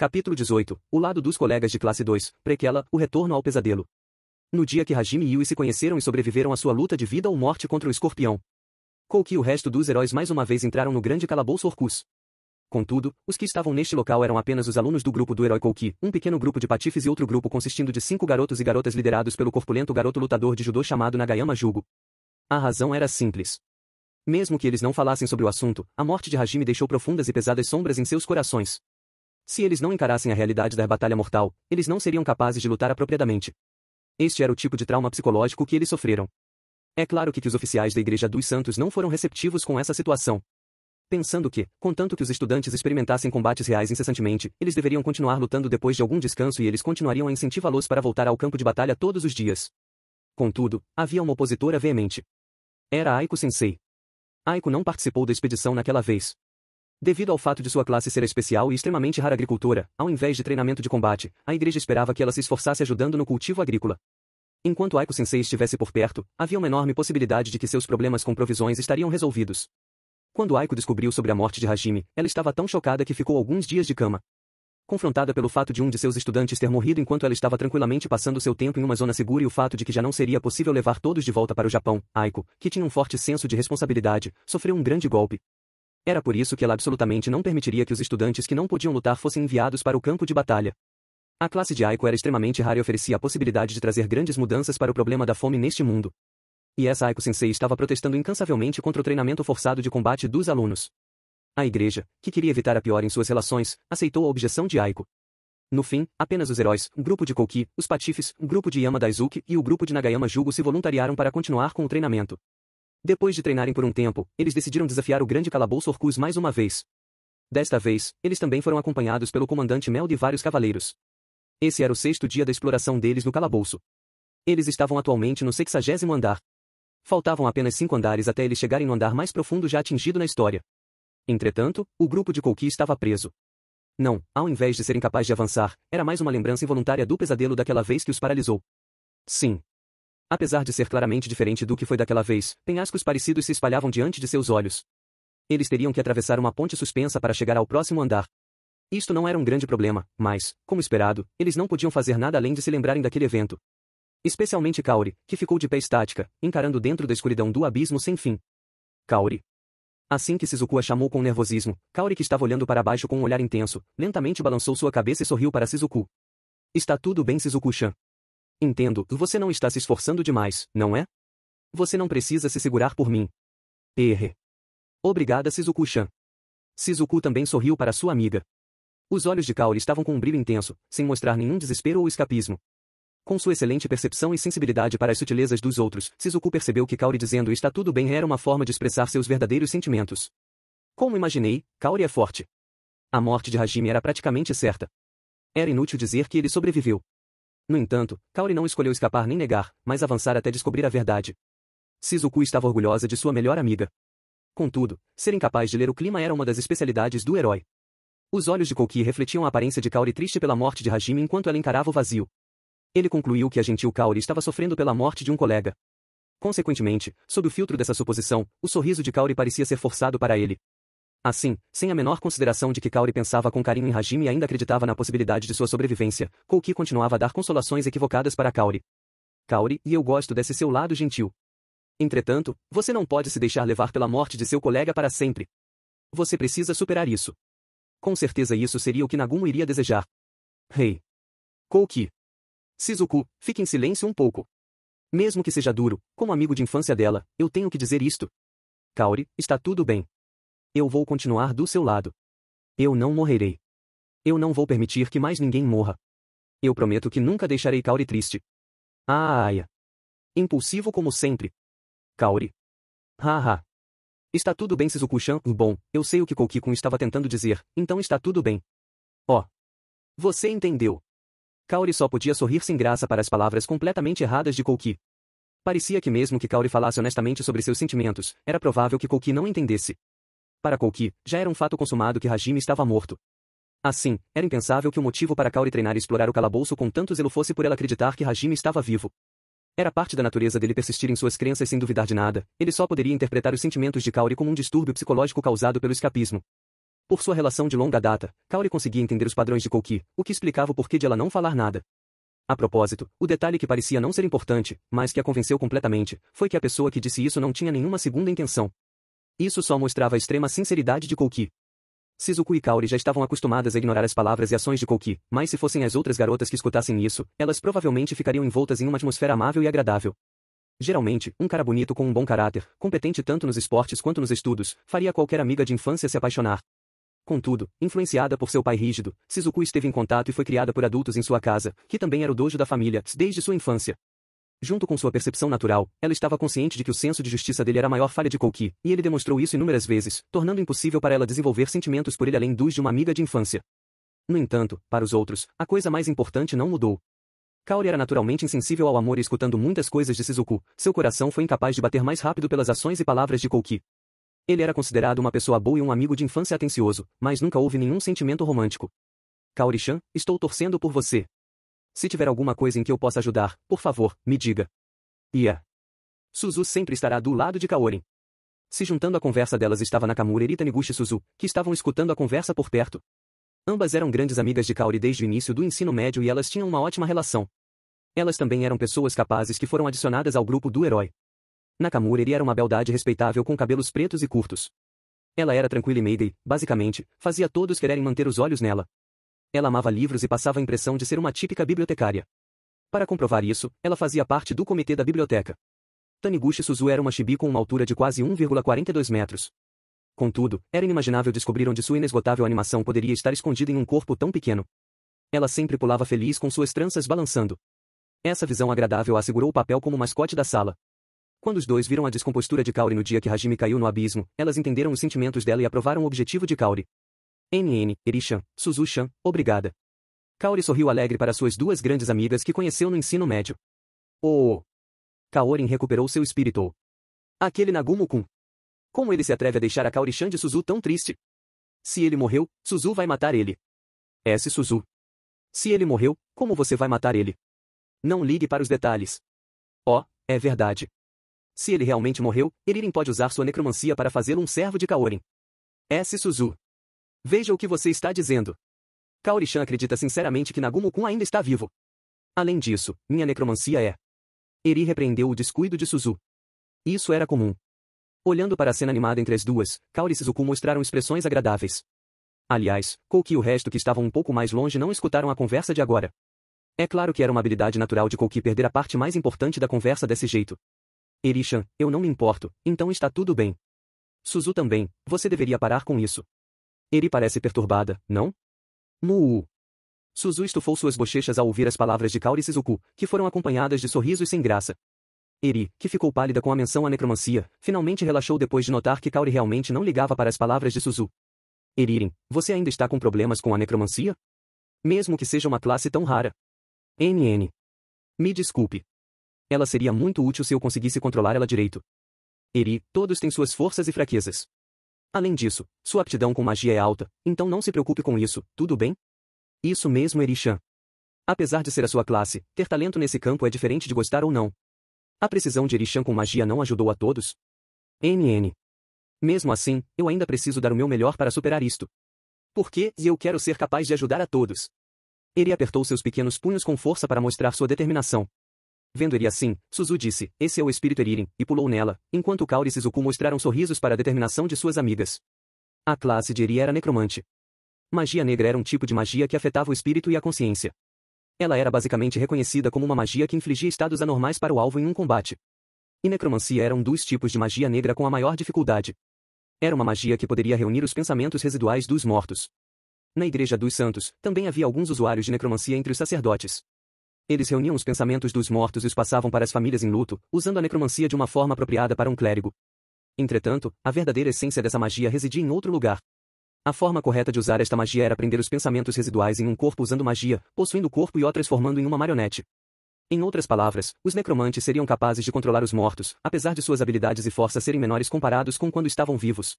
Capítulo 18. O lado dos colegas de classe 2, prequela, o retorno ao pesadelo. No dia que Hajime e Yui se conheceram e sobreviveram à sua luta de vida ou morte contra o escorpião, Kouki e o resto dos heróis mais uma vez entraram no grande calabouço Orcus. Contudo, os que estavam neste local eram apenas os alunos do grupo do herói Kouki, um pequeno grupo de patifes e outro grupo consistindo de 5 garotos e garotas liderados pelo corpulento garoto lutador de judô chamado Nagayama Jugo. A razão era simples. Mesmo que eles não falassem sobre o assunto, a morte de Hajime deixou profundas e pesadas sombras em seus corações. Se eles não encarassem a realidade da batalha mortal, eles não seriam capazes de lutar apropriadamente. Este era o tipo de trauma psicológico que eles sofreram. É claro que os oficiais da Igreja dos Santos não foram receptivos com essa situação. Pensando que, contanto que os estudantes experimentassem combates reais incessantemente, eles deveriam continuar lutando depois de algum descanso e eles continuariam a incentivá-los para voltar ao campo de batalha todos os dias. Contudo, havia uma opositora veemente. Era Aiko Sensei. Aiko não participou da expedição naquela vez. Devido ao fato de sua classe ser especial e extremamente rara agricultora, ao invés de treinamento de combate, a igreja esperava que ela se esforçasse ajudando no cultivo agrícola. Enquanto Aiko Sensei estivesse por perto, havia uma enorme possibilidade de que seus problemas com provisões estariam resolvidos. Quando Aiko descobriu sobre a morte de Hajime, ela estava tão chocada que ficou alguns dias de cama. Confrontada pelo fato de um de seus estudantes ter morrido enquanto ela estava tranquilamente passando seu tempo em uma zona segura e o fato de que já não seria possível levar todos de volta para o Japão, Aiko, que tinha um forte senso de responsabilidade, sofreu um grande golpe. Era por isso que ela absolutamente não permitiria que os estudantes que não podiam lutar fossem enviados para o campo de batalha. A classe de Aiko era extremamente rara e oferecia a possibilidade de trazer grandes mudanças para o problema da fome neste mundo. E essa Aiko Sensei estava protestando incansavelmente contra o treinamento forçado de combate dos alunos. A igreja, que queria evitar a pior em suas relações, aceitou a objeção de Aiko. No fim, apenas os heróis, um grupo de Kouki, os patifes, um grupo de Yama Daisuke e o grupo de Nagayama Jugo se voluntariaram para continuar com o treinamento. Depois de treinarem por um tempo, eles decidiram desafiar o grande calabouço Orcus mais uma vez. Desta vez, eles também foram acompanhados pelo comandante Meld e vários cavaleiros. Esse era o 6º dia da exploração deles no calabouço. Eles estavam atualmente no 60º andar. Faltavam apenas 5 andares até eles chegarem no andar mais profundo já atingido na história. Entretanto, o grupo de Kouki estava preso. Não, ao invés de serem capazes de avançar, era mais uma lembrança involuntária do pesadelo daquela vez que os paralisou. Sim. Apesar de ser claramente diferente do que foi daquela vez, penhascos parecidos se espalhavam diante de seus olhos. Eles teriam que atravessar uma ponte suspensa para chegar ao próximo andar. Isto não era um grande problema, mas, como esperado, eles não podiam fazer nada além de se lembrarem daquele evento. Especialmente Kaori, que ficou de pé estática, encarando dentro da escuridão do abismo sem fim. Kaori. Assim que Shizuku a chamou com nervosismo, Kaori, que estava olhando para baixo com um olhar intenso, lentamente balançou sua cabeça e sorriu para Shizuku. Está tudo bem, Shizuku-chan. Entendo, você não está se esforçando demais, não é? Você não precisa se segurar por mim. Erre. Obrigada, Shizuku-chan. Shizuku também sorriu para sua amiga. Os olhos de Kaori estavam com um brilho intenso, sem mostrar nenhum desespero ou escapismo. Com sua excelente percepção e sensibilidade para as sutilezas dos outros, Shizuku percebeu que Kaori dizendo está tudo bem era uma forma de expressar seus verdadeiros sentimentos. Como imaginei, Kaori é forte. A morte de Hajime era praticamente certa. Era inútil dizer que ele sobreviveu. No entanto, Kaori não escolheu escapar nem negar, mas avançar até descobrir a verdade. Shizuku estava orgulhosa de sua melhor amiga. Contudo, ser incapaz de ler o clima era uma das especialidades do herói. Os olhos de Kouki refletiam a aparência de Kaori triste pela morte de Hajime enquanto ela encarava o vazio. Ele concluiu que a gentil Kaori estava sofrendo pela morte de um colega. Consequentemente, sob o filtro dessa suposição, o sorriso de Kaori parecia ser forçado para ele. Assim, sem a menor consideração de que Kaori pensava com carinho em Hajime e ainda acreditava na possibilidade de sua sobrevivência, Kouki continuava a dar consolações equivocadas para Kaori. Kaori, e eu gosto desse seu lado gentil. Entretanto, você não pode se deixar levar pela morte de seu colega para sempre. Você precisa superar isso. Com certeza isso seria o que Nagumo iria desejar. Rei. Kouki. Shizuku, fique em silêncio um pouco. Mesmo que seja duro, como amigo de infância dela, eu tenho que dizer isto. Kaori, está tudo bem. Eu vou continuar do seu lado. Eu não morrerei. Eu não vou permitir que mais ninguém morra. Eu prometo que nunca deixarei Kaori triste. Aia. Impulsivo como sempre. Kaori. Haha. Está tudo bem, Shizuku-chan. Bom, eu sei o que Kouki-kun estava tentando dizer, então está tudo bem. Oh. Você entendeu. Kaori só podia sorrir sem graça para as palavras completamente erradas de Kouki. Parecia que mesmo que Kaori falasse honestamente sobre seus sentimentos, era provável que Kouki não entendesse. Para Kouki, já era um fato consumado que Hajime estava morto. Assim, era impensável que o motivo para Kaori treinar e explorar o calabouço com tanto zelo fosse por ela acreditar que Hajime estava vivo. Era parte da natureza dele persistir em suas crenças sem duvidar de nada, ele só poderia interpretar os sentimentos de Kaori como um distúrbio psicológico causado pelo escapismo. Por sua relação de longa data, Kaori conseguia entender os padrões de Kouki, o que explicava o porquê de ela não falar nada. A propósito, o detalhe que parecia não ser importante, mas que a convenceu completamente, foi que a pessoa que disse isso não tinha nenhuma segunda intenção. Isso só mostrava a extrema sinceridade de Kouki. Shizuku e Kaori já estavam acostumadas a ignorar as palavras e ações de Kouki, mas se fossem as outras garotas que escutassem isso, elas provavelmente ficariam envoltas em uma atmosfera amável e agradável. Geralmente, um cara bonito com um bom caráter, competente tanto nos esportes quanto nos estudos, faria qualquer amiga de infância se apaixonar. Contudo, influenciada por seu pai rígido, Shizuku esteve em contato e foi criada por adultos em sua casa, que também era o dojo da família, desde sua infância. Junto com sua percepção natural, ela estava consciente de que o senso de justiça dele era a maior falha de Kouki, e ele demonstrou isso inúmeras vezes, tornando impossível para ela desenvolver sentimentos por ele além dos de uma amiga de infância. No entanto, para os outros, a coisa mais importante não mudou. Kaori era naturalmente insensível ao amor e escutando muitas coisas de Shizuku, seu coração foi incapaz de bater mais rápido pelas ações e palavras de Kouki. Ele era considerado uma pessoa boa e um amigo de infância atencioso, mas nunca houve nenhum sentimento romântico. Kaori-chan, estou torcendo por você. Se tiver alguma coisa em que eu possa ajudar, por favor, me diga. Suzu sempre estará do lado de Kaorin. Se juntando à conversa delas estava Nakamura e Taniguchi Suzu, que estavam escutando a conversa por perto. Ambas eram grandes amigas de Kaori desde o início do ensino médio e elas tinham uma ótima relação. Elas também eram pessoas capazes que foram adicionadas ao grupo do herói. Nakamura era uma beldade respeitável com cabelos pretos e curtos. Ela era tranquila e meiga e, basicamente, fazia todos quererem manter os olhos nela. Ela amava livros e passava a impressão de ser uma típica bibliotecária. Para comprovar isso, ela fazia parte do comitê da biblioteca. Taniguchi Suzu era uma chibi com uma altura de quase 1,42 metros. Contudo, era inimaginável descobrir onde sua inesgotável animação poderia estar escondida em um corpo tão pequeno. Ela sempre pulava feliz com suas tranças balançando. Essa visão agradável a assegurou o papel como mascote da sala. Quando os dois viram a descompostura de Kaori no dia que Hajime caiu no abismo, elas entenderam os sentimentos dela e aprovaram o objetivo de Kaori. Eri-chan, Suzu-chan, obrigada. Kaori sorriu alegre para suas duas grandes amigas que conheceu no ensino médio. Oh! Kaorin recuperou seu espírito. Aquele Nagumo-kun. Como ele se atreve a deixar a Kaori-chan de Suzu tão triste? Se ele morreu, Suzu vai matar ele. Suzu. Se ele morreu, como você vai matar ele? Não ligue para os detalhes. Oh, é verdade. Se ele realmente morreu, Eririn pode usar sua necromancia para fazê-lo um servo de Kaorin. Suzu. Veja o que você está dizendo. Kaori-chan acredita sinceramente que Nagumo-kun ainda está vivo. Além disso, minha necromancia é... Eri repreendeu o descuido de Suzu. Isso era comum. Olhando para a cena animada entre as duas, Kaori e Shizuku mostraram expressões agradáveis. Aliás, Kouki e o resto que estavam um pouco mais longe não escutaram a conversa de agora. É claro que era uma habilidade natural de Kouki perder a parte mais importante da conversa desse jeito. Eri-chan, eu não me importo, então está tudo bem. Suzu também, você deveria parar com isso. Eri parece perturbada, não? Suzu estufou suas bochechas ao ouvir as palavras de Kaori e Shizuku, que foram acompanhadas de sorrisos sem graça. Eri, que ficou pálida com a menção à necromancia, finalmente relaxou depois de notar que Kaori realmente não ligava para as palavras de Suzu. Eririn, você ainda está com problemas com a necromancia? Mesmo que seja uma classe tão rara. Me desculpe. Ela seria muito útil se eu conseguisse controlar ela direito. Eri, todos têm suas forças e fraquezas. Além disso, sua aptidão com magia é alta, então não se preocupe com isso, tudo bem? Isso mesmo, Eri-chan. Apesar de ser a sua classe, ter talento nesse campo é diferente de gostar ou não. A precisão de Eri-chan com magia não ajudou a todos? Mesmo assim, eu ainda preciso dar o meu melhor para superar isto. Porque eu quero ser capaz de ajudar a todos. Eri apertou seus pequenos punhos com força para mostrar sua determinação. Vendo Eri assim, Suzu disse, esse é o espírito Eririn, e pulou nela, enquanto Kaori e Shizuku mostraram sorrisos para a determinação de suas amigas. A classe de Eri era necromante. Magia negra era um tipo de magia que afetava o espírito e a consciência. Ela era basicamente reconhecida como uma magia que infligia estados anormais para o alvo em um combate. E necromancia era um dos tipos de magia negra com a maior dificuldade. Era uma magia que poderia reunir os pensamentos residuais dos mortos. Na Igreja dos Santos, também havia alguns usuários de necromancia entre os sacerdotes. Eles reuniam os pensamentos dos mortos e os passavam para as famílias em luto, usando a necromancia de uma forma apropriada para um clérigo. Entretanto, a verdadeira essência dessa magia residia em outro lugar. A forma correta de usar esta magia era prender os pensamentos residuais em um corpo usando magia, possuindo o corpo e o transformando em uma marionete. Em outras palavras, os necromantes seriam capazes de controlar os mortos, apesar de suas habilidades e força serem menores comparados com quando estavam vivos.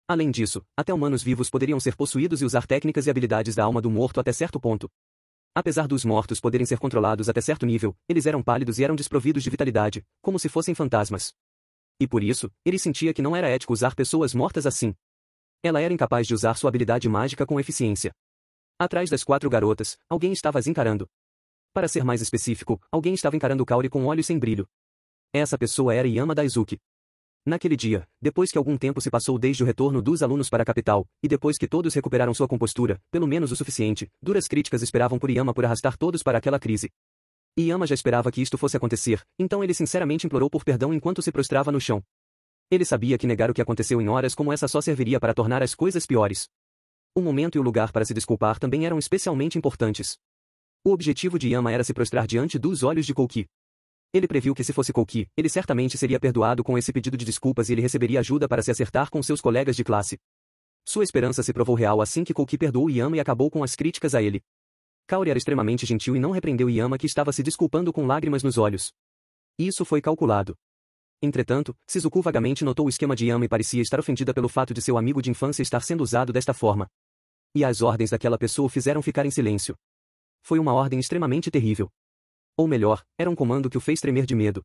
Além disso, até humanos vivos poderiam ser possuídos e usar técnicas e habilidades da alma do morto até certo ponto. Apesar dos mortos poderem ser controlados até certo nível, eles eram pálidos e eram desprovidos de vitalidade, como se fossem fantasmas. E por isso, ele sentia que não era ético usar pessoas mortas assim. Ela era incapaz de usar sua habilidade mágica com eficiência. Atrás das 4 garotas, alguém estava as encarando. Para ser mais específico, alguém estava encarando Kaori com olhos sem brilho. Essa pessoa era Yama Daisuke. Naquele dia, depois que algum tempo se passou desde o retorno dos alunos para a capital, e depois que todos recuperaram sua compostura, pelo menos o suficiente, duras críticas esperavam por Yama por arrastar todos para aquela crise. Yama já esperava que isto fosse acontecer, então ele sinceramente implorou por perdão enquanto se prostrava no chão. Ele sabia que negar o que aconteceu em horas como essa só serviria para tornar as coisas piores. O momento e o lugar para se desculpar também eram especialmente importantes. O objetivo de Yama era se prostrar diante dos olhos de Kouki. Ele previu que se fosse Kouki, ele certamente seria perdoado com esse pedido de desculpas e ele receberia ajuda para se acertar com seus colegas de classe. Sua esperança se provou real assim que Kouki perdoou Yama e acabou com as críticas a ele. Kaori era extremamente gentil e não repreendeu Yama que estava se desculpando com lágrimas nos olhos. Isso foi calculado. Entretanto, Shizuku vagamente notou o esquema de Yama e parecia estar ofendida pelo fato de seu amigo de infância estar sendo usado desta forma. E as ordens daquela pessoa o fizeram ficar em silêncio. Foi uma ordem extremamente terrível. Ou melhor, era um comando que o fez tremer de medo.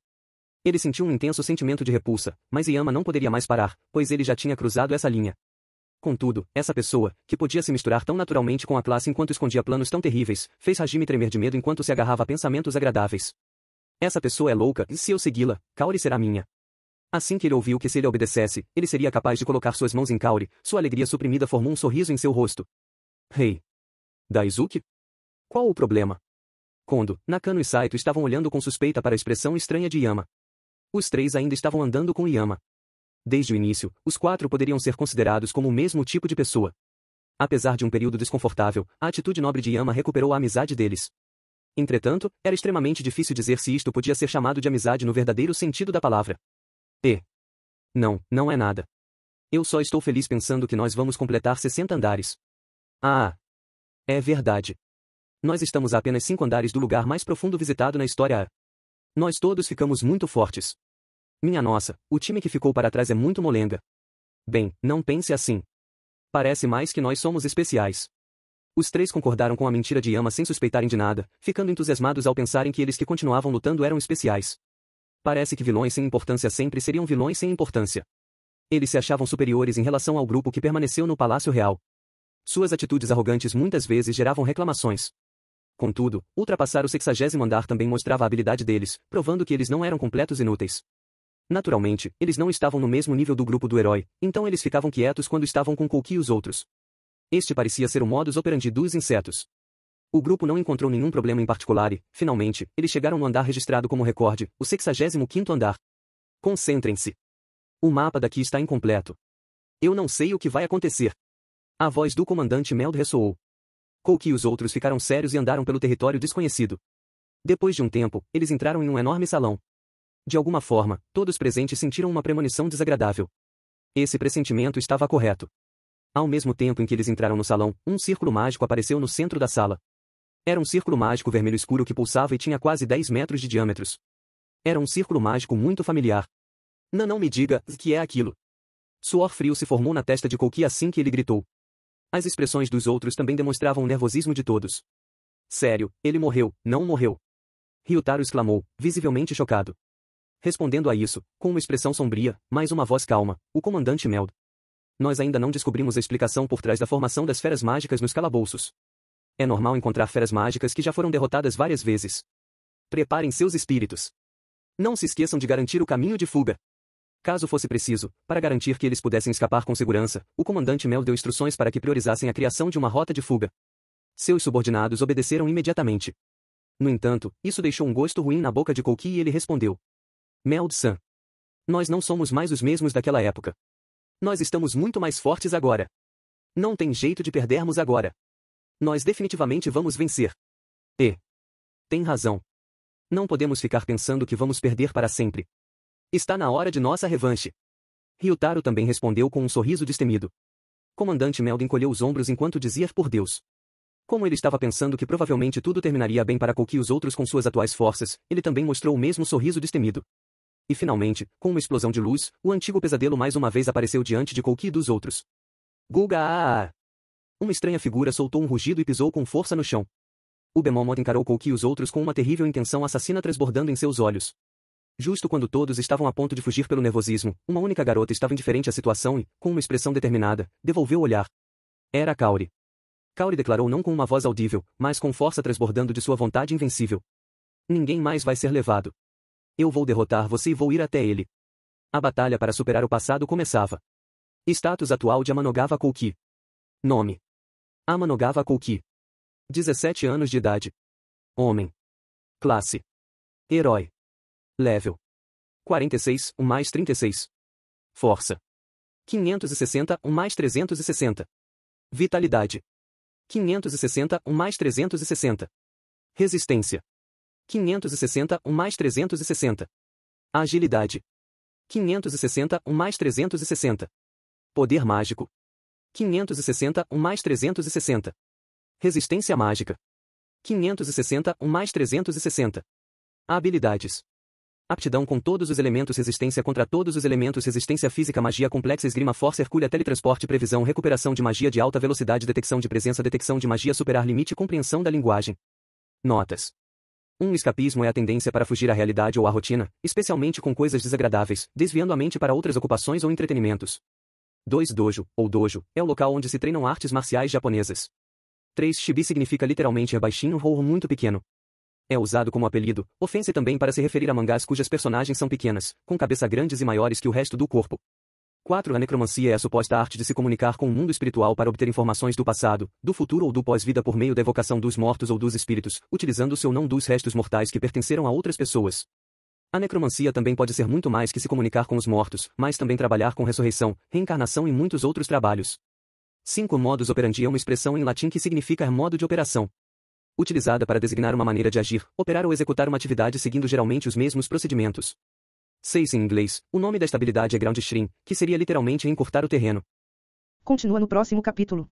Ele sentiu um intenso sentimento de repulsa, mas Yama não poderia mais parar, pois ele já tinha cruzado essa linha. Contudo, essa pessoa, que podia se misturar tão naturalmente com a classe enquanto escondia planos tão terríveis, fez Hajime tremer de medo enquanto se agarrava a pensamentos agradáveis. Essa pessoa é louca, e se eu segui-la, Kaori será minha. Assim que ele ouviu que se ele obedecesse, ele seria capaz de colocar suas mãos em Kaori, sua alegria suprimida formou um sorriso em seu rosto. Rei. Daisuke? Qual o problema? Kondo, Nakano e Saito estavam olhando com suspeita para a expressão estranha de Yama. Os 3 ainda estavam andando com Yama. Desde o início, os 4 poderiam ser considerados como o mesmo tipo de pessoa. Apesar de um período desconfortável, a atitude nobre de Yama recuperou a amizade deles. Entretanto, era extremamente difícil dizer se isto podia ser chamado de amizade no verdadeiro sentido da palavra. Não, não é nada. Eu só estou feliz pensando que nós vamos completar 60 andares. Ah! É verdade. Nós estamos a apenas 5 andares do lugar mais profundo visitado na história. Nós todos ficamos muito fortes. Minha nossa, o time que ficou para trás é muito molenga. Bem, não pense assim. Parece mais que nós somos especiais. Os 3 concordaram com a mentira de Yama sem suspeitarem de nada, ficando entusiasmados ao pensarem que eles que continuavam lutando eram especiais. Parece que vilões sem importância sempre seriam vilões sem importância. Eles se achavam superiores em relação ao grupo que permaneceu no Palácio Real. Suas atitudes arrogantes muitas vezes geravam reclamações. Contudo, ultrapassar o 60º andar também mostrava a habilidade deles, provando que eles não eram completos inúteis. Naturalmente, eles não estavam no mesmo nível do grupo do herói, então eles ficavam quietos quando estavam com Kouki e os outros. Este parecia ser o modus operandi dos insetos. O grupo não encontrou nenhum problema em particular e, finalmente, eles chegaram no andar registrado como recorde, o 65º andar. Concentrem-se. O mapa daqui está incompleto. Eu não sei o que vai acontecer. A voz do comandante Meld ressoou. Kouki e os outros ficaram sérios e andaram pelo território desconhecido. Depois de um tempo, eles entraram em um enorme salão. De alguma forma, todos presentes sentiram uma premonição desagradável. Esse pressentimento estava correto. Ao mesmo tempo em que eles entraram no salão, um círculo mágico apareceu no centro da sala. Era um círculo mágico vermelho escuro que pulsava e tinha quase 10 metros de diâmetros. Era um círculo mágico muito familiar. Não me diga que é aquilo. Suor frio se formou na testa de Kouki assim que ele gritou. As expressões dos outros também demonstravam o nervosismo de todos. Sério, ele morreu, não morreu. Ryutaro exclamou, visivelmente chocado. Respondendo a isso, com uma expressão sombria, mas uma voz calma, o comandante Meld. Nós ainda não descobrimos a explicação por trás da formação das feras mágicas nos calabouços. É normal encontrar feras mágicas que já foram derrotadas várias vezes. Preparem seus espíritos. Não se esqueçam de garantir o caminho de fuga. Caso fosse preciso, para garantir que eles pudessem escapar com segurança, o comandante Mel deu instruções para que priorizassem a criação de uma rota de fuga. Seus subordinados obedeceram imediatamente. No entanto, isso deixou um gosto ruim na boca de Kouki e ele respondeu. Meld-san. Nós não somos mais os mesmos daquela época. Nós estamos muito mais fortes agora. Não tem jeito de perdermos agora. Nós definitivamente vamos vencer. Tem razão. Não podemos ficar pensando que vamos perder para sempre. Está na hora de nossa revanche. Ryutaro também respondeu com um sorriso destemido. Comandante Meld encolheu os ombros enquanto dizia por Deus. Como ele estava pensando que provavelmente tudo terminaria bem para Kouki e os outros com suas atuais forças, ele também mostrou o mesmo sorriso destemido. E finalmente, com uma explosão de luz, o antigo pesadelo mais uma vez apareceu diante de Kouki e dos outros. Guga! Uma estranha figura soltou um rugido e pisou com força no chão. O Bemomoth encarou Kouki e os outros com uma terrível intenção assassina transbordando em seus olhos. Justo quando todos estavam a ponto de fugir pelo nervosismo, uma única garota estava indiferente à situação e, com uma expressão determinada, devolveu o olhar. Era Kaori. Kaori declarou não com uma voz audível, mas com força transbordando de sua vontade invencível. Ninguém mais vai ser levado. Eu vou derrotar você e vou ir até ele. A batalha para superar o passado começava. Status atual de Amanogava Kouki. Nome: Amanogava Kouki. 17 anos de idade. Homem. Classe: Herói. Level: 46, 1 mais 36. Força: 560, 1 mais 360. Vitalidade: 560, 1 mais 360. Resistência: 560, 1 mais 360. Agilidade: 560, 1 mais 360. Poder mágico: 560, 1 mais 360. Resistência mágica: 560, 1 mais 360. Habilidades: aptidão com todos os elementos, resistência contra todos os elementos, resistência física, magia complexa, esgrima, força, hercúlea, teletransporte, previsão, recuperação de magia de alta velocidade, detecção de presença, detecção de magia, superar limite, compreensão da linguagem. Notas: escapismo é a tendência para fugir à realidade ou à rotina, especialmente com coisas desagradáveis, desviando a mente para outras ocupações ou entretenimentos. 2. Dojo, ou dojo, é o local onde se treinam artes marciais japonesas. 3. Shibi significa literalmente baixinho ou muito pequeno. É usado como apelido, ofensa também para se referir a mangás cujas personagens são pequenas, com cabeça grandes e maiores que o resto do corpo. 4. A necromancia é a suposta arte de se comunicar com o mundo espiritual para obter informações do passado, do futuro ou do pós-vida por meio da evocação dos mortos ou dos espíritos, utilizando-se ou não dos restos mortais que pertenceram a outras pessoas. A necromancia também pode ser muito mais que se comunicar com os mortos, mas também trabalhar com ressurreição, reencarnação e muitos outros trabalhos. 5. Modus operandi é uma expressão em latim que significa modo de operação. Utilizada para designar uma maneira de agir, operar ou executar uma atividade seguindo geralmente os mesmos procedimentos. 6. Em inglês, o nome desta habilidade é ground shrin, que seria literalmente encurtar o terreno. Continua no próximo capítulo.